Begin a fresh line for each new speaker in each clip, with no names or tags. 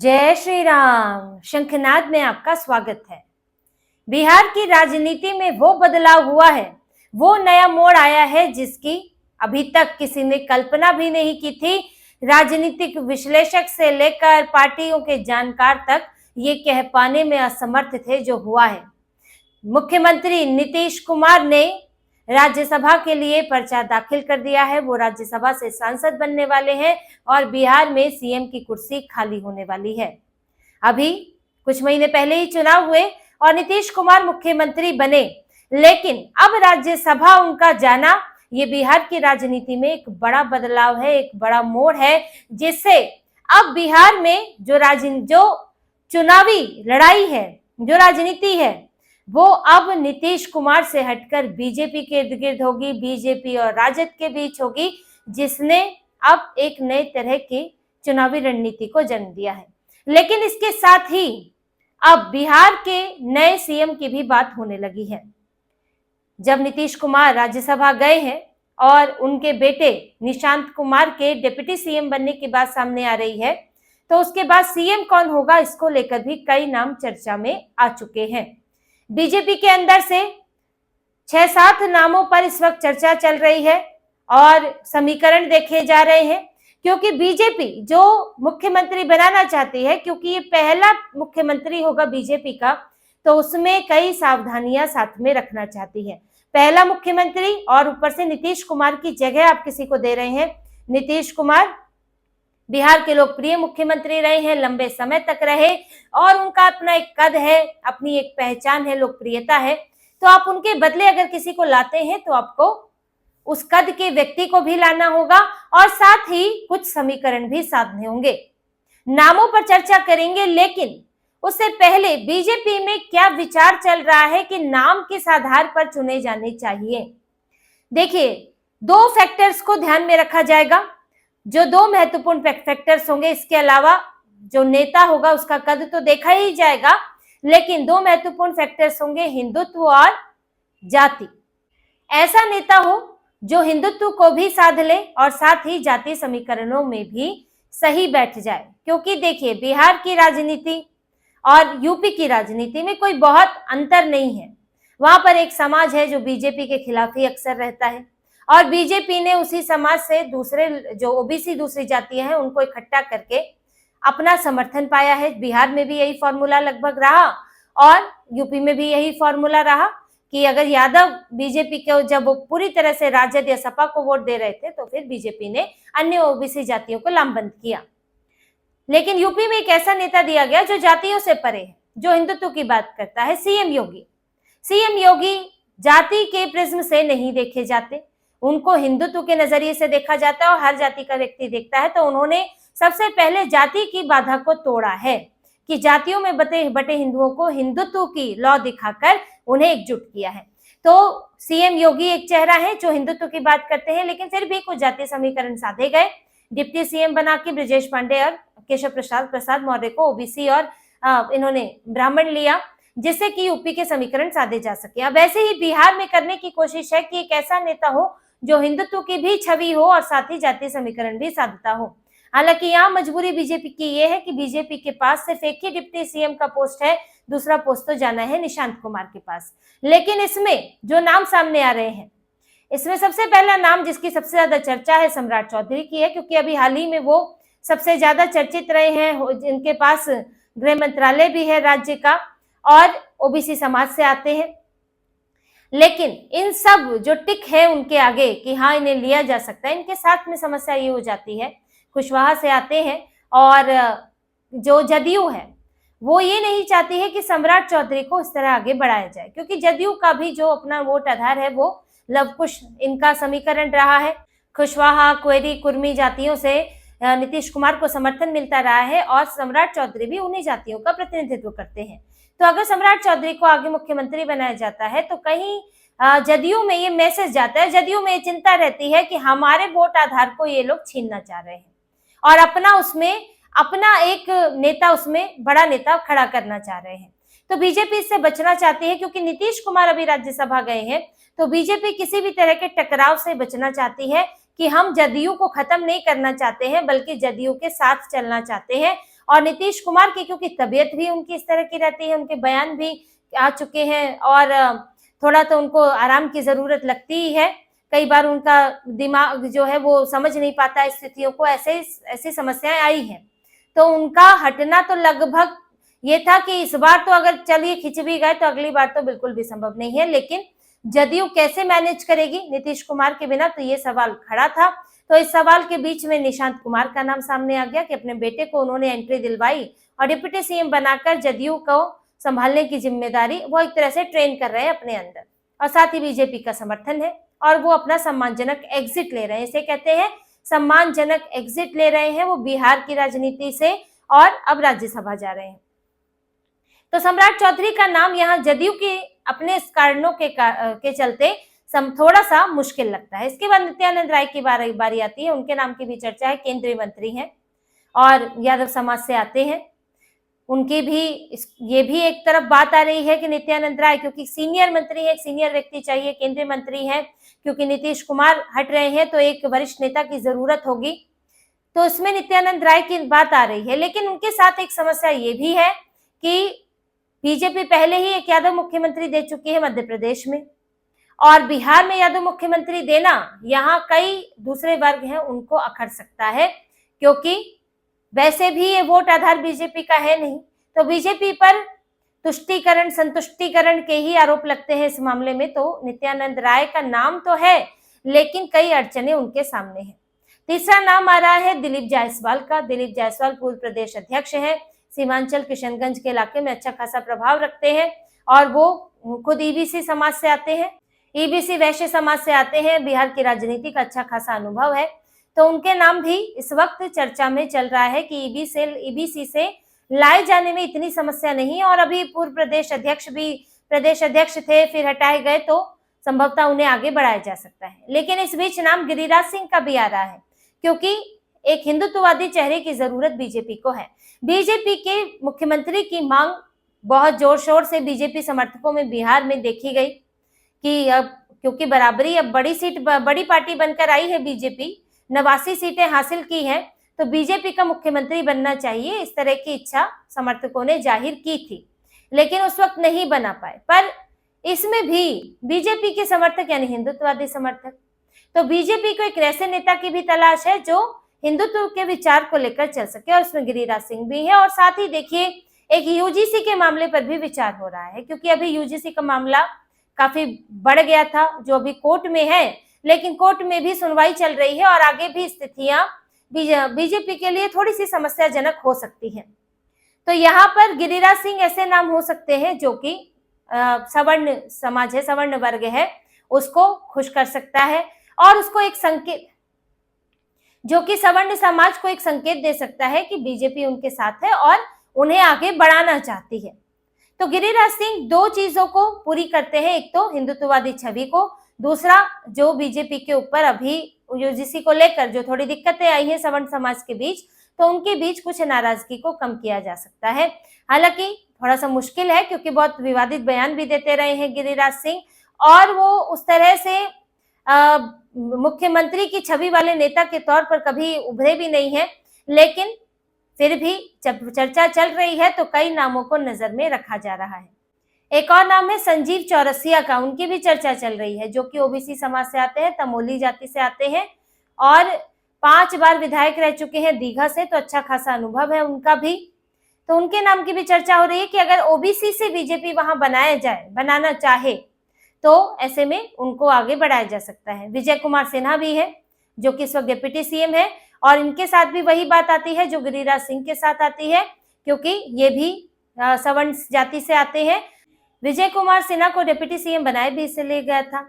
जय श्री राम। शंखनाद में आपका स्वागत है। बिहार की राजनीति में वो बदलाव हुआ है, वो नया मोड़ आया है जिसकी अभी तक किसी ने कल्पना भी नहीं की थी। राजनीतिक विश्लेषक से लेकर पार्टियों के जानकार तक ये कह पाने में असमर्थ थे जो हुआ है। मुख्यमंत्री नीतीश कुमार ने राज्यसभा के लिए पर्चा दाखिल कर दिया है। वो राज्यसभा से सांसद बनने वाले हैं और बिहार में सीएम की कुर्सी खाली होने वाली है। अभी कुछ महीने पहले ही चुनाव हुए और नीतीश कुमार मुख्यमंत्री बने, लेकिन अब राज्यसभा उनका जाना ये बिहार की राजनीति में एक बड़ा बदलाव है, एक बड़ा मोड़ है, जिससे अब बिहार में जो चुनावी लड़ाई है, जो राजनीति है, वो अब नीतीश कुमार से हटकर बीजेपी के इर्द गिर्द होगी, बीजेपी और राजद के बीच होगी, जिसने अब एक नए तरह की चुनावी रणनीति को जन्म दिया है। लेकिन इसके साथ ही अब बिहार के नए सीएम की भी बात होने लगी है। जब नीतीश कुमार राज्यसभा गए हैं और उनके बेटे निशांत कुमार के डिप्टी सीएम बनने की बात सामने आ रही है, तो उसके बाद सीएम कौन होगा इसको लेकर भी कई नाम चर्चा में आ चुके हैं। बीजेपी के अंदर से 6-7 नामों पर इस वक्त चर्चा चल रही है और समीकरण देखे जा रहे हैं, क्योंकि बीजेपी जो मुख्यमंत्री बनाना चाहती है, क्योंकि ये पहला मुख्यमंत्री होगा बीजेपी का, तो उसमें कई सावधानियां साथ में रखना चाहती है। पहला मुख्यमंत्री और ऊपर से नीतीश कुमार की जगह आप किसी को दे रहे हैं। नीतीश कुमार बिहार के लोकप्रिय मुख्यमंत्री रहे हैं, लंबे समय तक रहे और उनका अपना एक कद है, अपनी एक पहचान है, लोकप्रियता है। तो आप उनके बदले अगर किसी को लाते हैं तो आपको उस कद के व्यक्ति को भी लाना होगा और साथ ही कुछ समीकरण भी साधने होंगे। नामों पर चर्चा करेंगे, लेकिन उससे पहले बीजेपी में क्या विचार चल रहा है कि नाम किस आधार पर चुने जाने चाहिए। देखिए, 2 फैक्टर्स को ध्यान में रखा जाएगा, जो 2 महत्वपूर्ण फैक्टर्स होंगे। इसके अलावा जो नेता होगा उसका कद तो देखा ही जाएगा, लेकिन 2 महत्वपूर्ण फैक्टर्स होंगे, हिंदुत्व और जाति। ऐसा नेता हो जो हिंदुत्व को भी साध ले और साथ ही जाति समीकरणों में भी सही बैठ जाए। क्योंकि देखिए, बिहार की राजनीति और यूपी की राजनीति में कोई बहुत अंतर नहीं है। वहां पर एक समाज है जो बीजेपी के खिलाफ ही अक्सर रहता है और बीजेपी ने उसी समाज से दूसरे जो ओबीसी दूसरी जातियां हैं उनको इकट्ठा करके अपना समर्थन पाया है। बिहार में भी यही फॉर्मूला लगभग रहा और यूपी में भी यही फॉर्मूला रहा कि अगर यादव बीजेपी को जब वो पूरी तरह से राजद या सपा को वोट दे रहे थे तो फिर बीजेपी ने अन्य ओबीसी जातियों को लामबंद किया। लेकिन यूपी में एक ऐसा नेता दिया गया जो जातियों से परे है, जो हिंदुत्व की बात करता है, सीएम योगी। सीएम योगी जाति के प्रिज्म से नहीं देखे जाते, उनको हिंदुत्व के नजरिए से देखा जाता है और हर जाति का व्यक्ति देखता है। तो उन्होंने सबसे पहले जाति की बाधा को तोड़ा है कि जातियों में बटे हिंदुओं को हिंदुत्व की लौ दिखाकर उन्हें एकजुट किया है। तो सीएम योगी एक चेहरा है जो हिंदुत्व की बात करते हैं, लेकिन फिर भी कुछ जातीय समीकरण साधे गए। डिप्टी सीएम बना के ब्रजेश पांडे और केशव प्रसाद मौर्य को ओबीसी और इन्होंने ब्राह्मण लिया, जिससे कि यूपी के समीकरण साधे जा सके। अब ऐसे ही बिहार में करने की कोशिश है कि एक ऐसा नेता हो जो हिंदुत्व की भी छवि हो और साथ ही जातीय समीकरण भी साधता हो। हालांकि यहाँ मजबूरी बीजेपी की ये है कि बीजेपी के पास सिर्फ एक ही डिप्टी सीएम का पोस्ट है, दूसरा पोस्ट तो जाना है निशांत कुमार के पास। लेकिन इसमें जो नाम सामने आ रहे हैं, इसमें सबसे पहला नाम जिसकी सबसे ज्यादा चर्चा है सम्राट चौधरी की है, क्योंकि अभी हाल ही में वो सबसे ज्यादा चर्चित रहे हैं। जिनके पास गृह मंत्रालय भी है राज्य का और ओबीसी समाज से आते हैं। लेकिन इन सब जो टिक है उनके आगे कि हाँ इन्हें लिया जा सकता है, इनके साथ में समस्या ये हो जाती है, कुशवाहा से आते हैं और जो जदयू है वो ये नहीं चाहती है कि सम्राट चौधरी को इस तरह आगे बढ़ाया जाए, क्योंकि जदयू का भी जो अपना वोट आधार है वो लव कुश इनका समीकरण रहा है। कुशवाहा, क्वेरी, कुर्मी जातियों से नीतीश कुमार को समर्थन मिलता रहा है और सम्राट चौधरी भी उन्हीं जातियों का प्रतिनिधित्व करते हैं। तो अगर सम्राट चौधरी को आगे मुख्यमंत्री बनाया जाता है तो कहीं जदयू में ये मैसेज जाता है, जदयू में ये चिंता रहती है कि हमारे वोट आधार को ये लोग छीनना चाह रहे हैं और अपना एक नेता उसमें बड़ा नेता खड़ा करना चाह रहे हैं। तो बीजेपी इससे बचना चाहती है, क्योंकि नीतीश कुमार अभी राज्यसभा गए हैं, तो बीजेपी किसी भी तरह के टकराव से बचना चाहती है कि हम जदयू को खत्म नहीं करना चाहते हैं, बल्कि जदयू के साथ चलना चाहते हैं और नीतीश कुमार की क्योंकि तबीयत भी उनकी इस तरह की रहती है, उनके बयान भी आ चुके हैं और थोड़ा तो उनको आराम की जरूरत लगती ही है। कई बार उनका दिमाग जो है वो समझ नहीं पाता स्थितियों को, ऐसी समस्याएं आई हैं। तो उनका हटना तो लगभग ये था कि इस बार तो अगर चलिए खिंच भी गए तो अगली बार तो बिल्कुल भी संभव नहीं है। लेकिन जदयू कैसे मैनेज करेगी नीतीश कुमार के बिना, तो ये सवाल खड़ा था। तो इस सवाल के बीच में निशांत कुमार का नाम सामने आ गया कि अपने बेटे को उन्होंने एंट्री दिलवाई और डिप्टी सीएम बनाकर जदयू को संभालने की जिम्मेदारी वो एक तरह से ट्रेन कर रहे हैं अपने अंदर, और साथ ही बीजेपी का समर्थन है और वो अपना सम्मानजनक एग्जिट ले रहे हैं। इसे कहते हैं सम्मानजनक एग्जिट ले रहे हैं वो बिहार की राजनीति से, और अब राज्यसभा जा रहे हैं। तो सम्राट चौधरी का नाम यहाँ जदयू के अपने कारणों के चलते थोड़ा सा मुश्किल लगता है। इसके बाद नित्यानंद राय की बारी आती है, उनके नाम की भी चर्चा है। केंद्रीय मंत्री हैं और यादव समाज से आते हैं, उनकी भी ये भी एक तरफ बात आ रही है कि नित्यानंद राय क्योंकि सीनियर मंत्री है, एक सीनियर व्यक्ति चाहिए, केंद्रीय मंत्री है, क्योंकि नीतीश कुमार हट रहे हैं तो एक वरिष्ठ नेता की जरूरत होगी, तो इसमें नित्यानंद राय की बात आ रही है। लेकिन उनके साथ एक समस्या ये भी है कि बीजेपी पहले ही एक यादव मुख्यमंत्री दे चुकी है मध्य प्रदेश में, और बिहार में यादव मुख्यमंत्री देना यहाँ कई दूसरे वर्ग हैं उनको अखर सकता है, क्योंकि वैसे भी ये वोट आधार बीजेपी का है नहीं। तो बीजेपी पर तुष्टीकरण संतुष्टीकरण के ही आरोप लगते हैं इस मामले में। तो नित्यानंद राय का नाम तो है लेकिन कई अड़चने उनके सामने हैं। तीसरा नाम आ रहा है दिलीप जायसवाल का। दिलीप जायसवाल पूर्व प्रदेश अध्यक्ष है, सीमांचल किशनगंज के इलाके में अच्छा खासा प्रभाव रखते हैं और वो खुद ईबीसी समाज से आते हैं, ईबीसी वैश्य समाज से आते हैं। बिहार की राजनीति का अच्छा खासा अनुभव है, तो उनके नाम भी इस वक्त चर्चा में चल रहा है कि ईबीसी से लाए जाने में इतनी समस्या नहीं है, और अभी पूर्व प्रदेश अध्यक्ष थे, फिर हटाए गए, तो संभवतः उन्हें आगे बढ़ाया जा सकता है। लेकिन इस बीच नाम गिरिराज सिंह का भी आ रहा है, क्योंकि एक हिंदुत्ववादी चेहरे की जरूरत बीजेपी को है। बीजेपी के मुख्यमंत्री की मांग बहुत जोर शोर से बीजेपी समर्थकों में बिहार में देखी गई कि अब क्योंकि बराबरी अब बड़ी पार्टी बनकर आई है, बीजेपी 89 सीटें हासिल की हैं, तो बीजेपी का मुख्यमंत्री बनना चाहिए, इस तरह की इच्छा समर्थकों ने जाहिर की थी, लेकिन उस वक्त नहीं बना पाए। पर इसमें भी बीजेपी के समर्थक यानी हिंदुत्ववादी समर्थक, तो बीजेपी को एक ऐसे नेता की भी तलाश है जो हिंदुत्व के विचार को लेकर चल सके, और उसमें गिरिराज सिंह भी है। और साथ ही देखिए एक यूजीसी के मामले पर भी विचार हो रहा है, क्योंकि अभी यूजीसी का मामला काफी बढ़ गया था जो अभी कोर्ट में है, लेकिन कोर्ट में भी सुनवाई चल रही है और आगे भी स्थितियां बीजेपी के लिए थोड़ी सी समस्याजनक हो सकती है। तो यहाँ पर गिरिराज सिंह ऐसे नाम हो सकते हैं जो कि सवर्ण समाज है, सवर्ण वर्ग है, उसको खुश कर सकता है, और उसको एक संकेत, जो कि सवर्ण समाज को एक संकेत दे सकता है कि बीजेपी उनके साथ है और उन्हें आगे बढ़ाना चाहती है। तो गिरिराज सिंह दो चीजों को पूरी करते हैं, एक तो हिंदुत्ववादी छवि को, दूसरा जो बीजेपी के ऊपर अभी यूजीसी को लेकर जो थोड़ी दिक्कतें आई हैं सवर्ण समाज के बीच, तो उनके बीच कुछ नाराजगी को कम किया जा सकता है। हालांकि थोड़ा सा मुश्किल है क्योंकि बहुत विवादित बयान भी देते रहे हैं गिरिराज सिंह, और वो उस तरह से मुख्यमंत्री की छवि वाले नेता के तौर पर कभी उभरे भी नहीं है। लेकिन फिर भी जब चर्चा चल रही है तो कई नामों को नजर में रखा जा रहा है। एक और नाम है संजीव चौरसिया का, उनकी भी चर्चा चल रही है, जो कि ओबीसी समाज से आते हैं, तमोली जाति से आते हैं और 5 बार विधायक रह चुके हैं दीघा से, तो अच्छा खासा अनुभव है उनका भी। तो उनके नाम की भी चर्चा हो रही है कि अगर ओबीसी से बीजेपी वहां बनाना चाहे तो ऐसे में उनको आगे बढ़ाया जा सकता है। विजय कुमार सिन्हा भी है जो कि इस वक्त डिप्टी सीएम है, और इनके साथ भी वही बात आती है जो गिरिराज सिंह के साथ आती है, क्योंकि ये भी सवर्ण जाति से आते हैं। विजय कुमार सिन्हा को डिप्टी सीएम बनाए भी इसलिए गया था।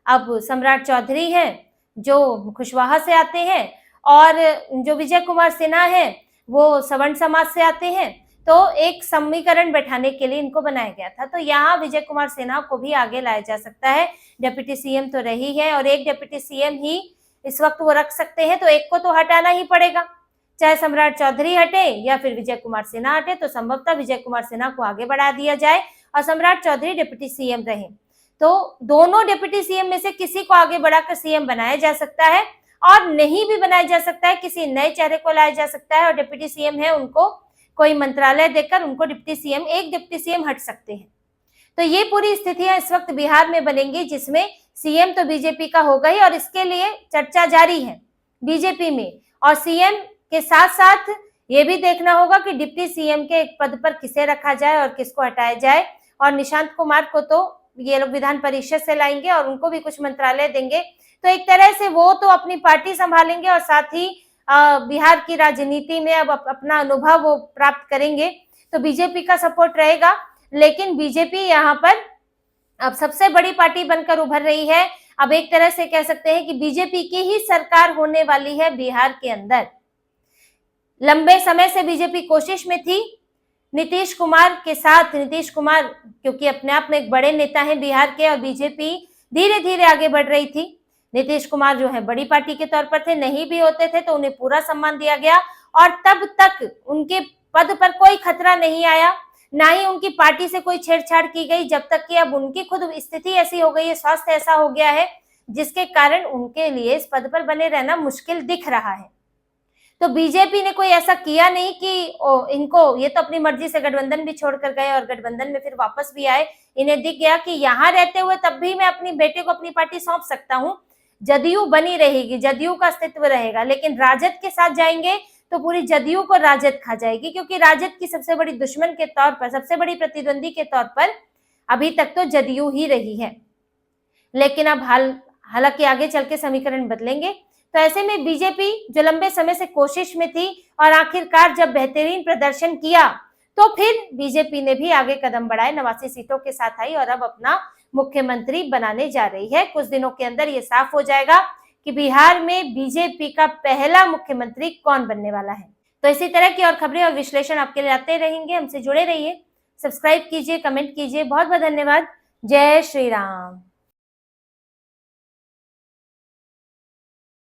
अब सम्राट चौधरी हैं जो कुशवाहा से आते हैं, और जो विजय कुमार सिन्हा है वो सवर्ण समाज से आते हैं, तो एक समीकरण बैठाने के लिए इनको बनाया गया था। तो यहाँ विजय कुमार सिन्हा को भी आगे लाया जा सकता है। डिप्टी सीएम तो रही है और एक डिप्टी सीएम ही इस वक्त वो रख सकते हैं, तो एक को तो हटाना ही पड़ेगा, चाहे सम्राट चौधरी हटे या फिर विजय कुमार सिन्हा हटे, तो संभवतः विजय कुमार सिन्हा को आगे बढ़ा दिया जाए और सम्राट चौधरी डिप्टी सीएम रहे। तो दोनों डिप्टी सीएम में से किसी को आगे बढ़ाकर सीएम बनाया जा सकता है, और नहीं भी बनाया जा सकता है, किसी नए चेहरे को लाया जा सकता है, और डिप्टी सीएम है उनको कोई मंत्रालय देकर उनको एक डिप्टी सीएम हट सकते हैं। तो ये पूरी स्थितियां इस वक्त बिहार में बनेंगी, जिसमें सीएम तो बीजेपी का होगा ही, और इसके लिए चर्चा जारी है बीजेपी में। और सीएम के साथ साथ ये भी देखना होगा कि डिप्टी सीएम के एक पद पर किसे रखा जाए और किसको हटाया जाए। और निशांत कुमार को तो ये लोग विधान परिषद से लाएंगे और उनको भी कुछ मंत्रालय देंगे। तो एक तरह से वो तो अपनी पार्टी संभालेंगे और साथ ही बिहार की राजनीति में अब अपना अनुभव वो प्राप्त करेंगे। तो बीजेपी का सपोर्ट रहेगा, लेकिन बीजेपी यहाँ पर अब सबसे बड़ी पार्टी बनकर उभर रही है। अब एक तरह से कह सकते हैं कि बीजेपी की ही सरकार होने वाली है बिहार के अंदर। लंबे समय से बीजेपी कोशिश में थी नीतीश कुमार के साथ। नीतीश कुमार क्योंकि अपने आप में एक बड़े नेता हैं बिहार के, और बीजेपी धीरे धीरे आगे बढ़ रही थी। नीतीश कुमार जो है बड़ी पार्टी के तौर पर थे, नहीं भी होते थे तो उन्हें पूरा सम्मान दिया गया, और तब तक उनके पद पर कोई खतरा नहीं आया, ना ही उनकी पार्टी से कोई छेड़छाड़ की गई, जब तक कि अब उनकी खुद स्थिति ऐसी हो गई है, स्वास्थ्य ऐसा हो गया है, जिसके कारण उनके लिए इस पद पर बने रहना मुश्किल दिख रहा है। तो बीजेपी ने कोई ऐसा किया नहीं कि इनको, ये तो अपनी मर्जी से गठबंधन भी छोड़कर गए और गठबंधन में फिर वापस भी आए। इन्हें दिख गया कि यहाँ रहते हुए तब भी मैं अपनी बेटे को अपनी पार्टी सौंप सकता हूँ, जदयू बनी रहेगी, जदयू का अस्तित्व रहेगा, लेकिन राजद के साथ जाएंगे तो पूरी जदयू को राजद खा जाएगी, क्योंकि राजद की सबसे बड़ी दुश्मन के तौर पर, सबसे बड़ी प्रतिद्वंदी के तौर पर अभी तक तो जदयू ही रही है। लेकिन अब हालांकि आगे चल के समीकरण बदलेंगे। तो ऐसे में बीजेपी जो लंबे समय से कोशिश में थी और आखिरकार जब बेहतरीन प्रदर्शन किया, तो फिर बीजेपी ने भी आगे कदम बढ़ाए, 89 सीटों के साथ आई और अब अपना मुख्यमंत्री बनाने जा रही है। कुछ दिनों के अंदर ये साफ हो जाएगा कि बिहार में बीजेपी का पहला मुख्यमंत्री कौन बनने वाला है। तो इसी तरह की और खबरें और विश्लेषण आपके लिए आते रहेंगे। हमसे जुड़े रहिए, सब्सक्राइब कीजिए, कमेंट कीजिए। बहुत बहुत धन्यवाद। जय श्री राम।